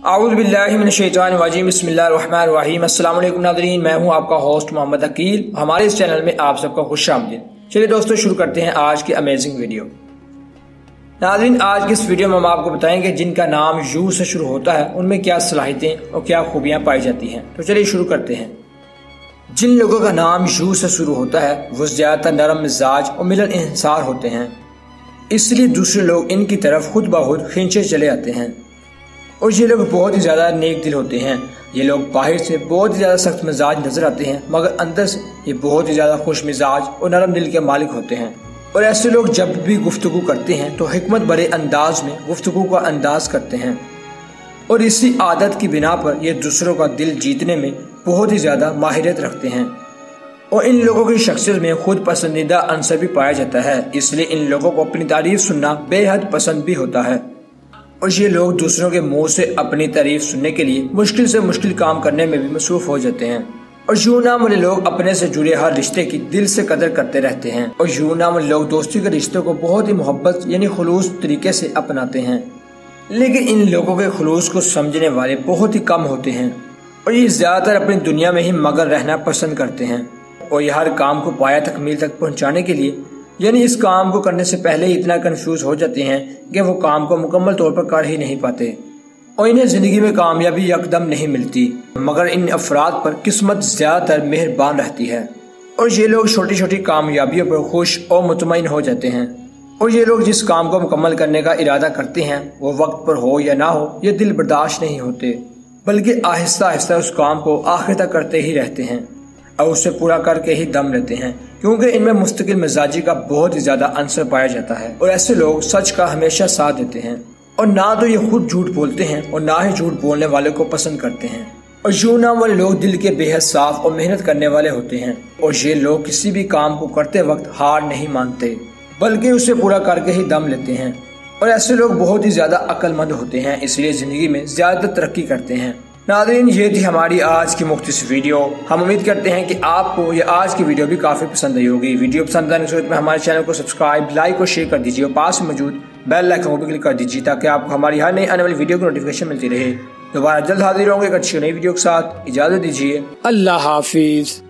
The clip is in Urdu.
اعوذ باللہ من الشیطان الرجیم بسم اللہ الرحمن الرحیم۔ السلام علیکم ناظرین، میں ہوں آپ کا ہوسٹ محمد عقیل۔ ہمارے اس چینل میں آپ سب کا خوش آمدید۔ چلیے دوستو شروع کرتے ہیں آج کی امیزنگ ویڈیو۔ ناظرین آج کی اس ویڈیو میں ہم آپ کو بتائیں گے جن کا نام یو سے شروع ہوتا ہے ان میں کیا صلاحیتیں اور کیا خوبیاں پائی جاتی ہیں۔ تو چلیے شروع کرتے ہیں۔ جن لوگوں کا نام یو سے شروع ہوتا ہے وہ زیادہ تر نرم مزاج اور ملل انحصار ہوتے ہیں، اس لیے دوسرے لوگ ان کی طرف خود بخود کھینچے چلے آتے ہیں، اور یہ لوگ بہت ہی زیادہ نیک دل ہوتے ہیں۔ یہ لوگ باہر سے بہت ہی زیادہ سخت مزاج نظر آتے ہیں مگر اندر سے یہ بہت ہی زیادہ خوش مزاج اور نرم دل کے مالک ہوتے ہیں، اور ایسے لوگ جب بھی گفتگو کرتے ہیں تو حکمت بھرے انداز میں گفتگو کا انداز کرتے ہیں، اور اسی عادت کی بنا پر یہ دوسروں کا دل جیتنے میں بہت ہی زیادہ ماہریت رکھتے ہیں، اور ان لوگوں کی شخصیت میں خود پسندیدہ عنصر بھی پایا جاتا ہے، اس لیے ان لوگوں کو اپنی تعریف سننا بے حد پسند بھی ہوتا ہے، اور یہ لوگ دوسروں کے منہ سے اپنی تعریف سننے کے لیے مشکل سے مشکل کام کرنے میں بھی مصروف ہو جاتے ہیں، اور یوں نام والے لوگ اپنے سے جڑے ہر رشتے کی دل سے قدر کرتے رہتے ہیں، اور یوں نام والے لوگ دوستی کے رشتوں کو بہت ہی محبت یعنی خلوص طریقے سے اپناتے ہیں، لیکن ان لوگوں کے خلوص کو سمجھنے والے بہت ہی کم ہوتے ہیں، اور یہ زیادہ تر اپنی دنیا میں ہی مگن رہنا پسند کرتے ہیں، اور یہ ہر کام کو پایہ تکمیل تک پہنچانے کے لیے یعنی اس کام کو کرنے سے پہلے ہی اتنا کنفیوز ہو جاتے ہیں کہ وہ کام کو مکمل طور پر کر ہی نہیں پاتے، اور انہیں زندگی میں کامیابی یکدم نہیں ملتی، مگر ان افراد پر قسمت زیادہ تر مہربان رہتی ہے، اور یہ لوگ چھوٹی چھوٹی کامیابیوں پر خوش اور مطمئن ہو جاتے ہیں، اور یہ لوگ جس کام کو مکمل کرنے کا ارادہ کرتے ہیں وہ وقت پر ہو یا نہ ہو یہ دل برداشت نہیں ہوتے، بلکہ آہستہ آہستہ اس کام کو آخر تک کرتے ہی رہتے ہیں اور اسے پورا کر کے ہی دم لیتے ہیں، کیونکہ ان میں مستقل مزاجی کا بہت ہی زیادہ عنصر پایا جاتا ہے، اور ایسے لوگ سچ کا ہمیشہ ساتھ دیتے ہیں، اور نہ تو یہ خود جھوٹ بولتے ہیں اور نہ ہی جھوٹ بولنے والے کو پسند کرتے ہیں، اور یوں نام والے لوگ دل کے بے حد صاف اور محنت کرنے والے ہوتے ہیں، اور یہ لوگ کسی بھی کام کو کرتے وقت ہار نہیں مانتے بلکہ اسے پورا کر کے ہی دم لیتے ہیں، اور ایسے لوگ بہت ہی زیادہ عقل مند ہوتے ہیں، اس لیے زندگی میں زیادہ ترقی کرتے ہیں۔ ناظرین یہ تھی ہماری آج کی مختصر ویڈیو۔ ہم امید کرتے ہیں کہ آپ کو یہ آج کی ویڈیو بھی کافی پسند آئی ہوگی۔ ویڈیو پسند آنے کی صورت میں ہمارے چینل کو سبسکرائب، لائک اور شیئر کر دیجیے، اور پاس میں موجود بیل آئیکن کو بھی کلک کر دیجیے تاکہ آپ کو ہماری ہر نئی آنے والی ویڈیو کی نوٹیفیکیشن ملتی رہے۔ دوبارہ جلد حاضر ہوں گے ایک اچھی نئی ویڈیو کے ساتھ۔ اجازت دیجیے، اللہ حافظ۔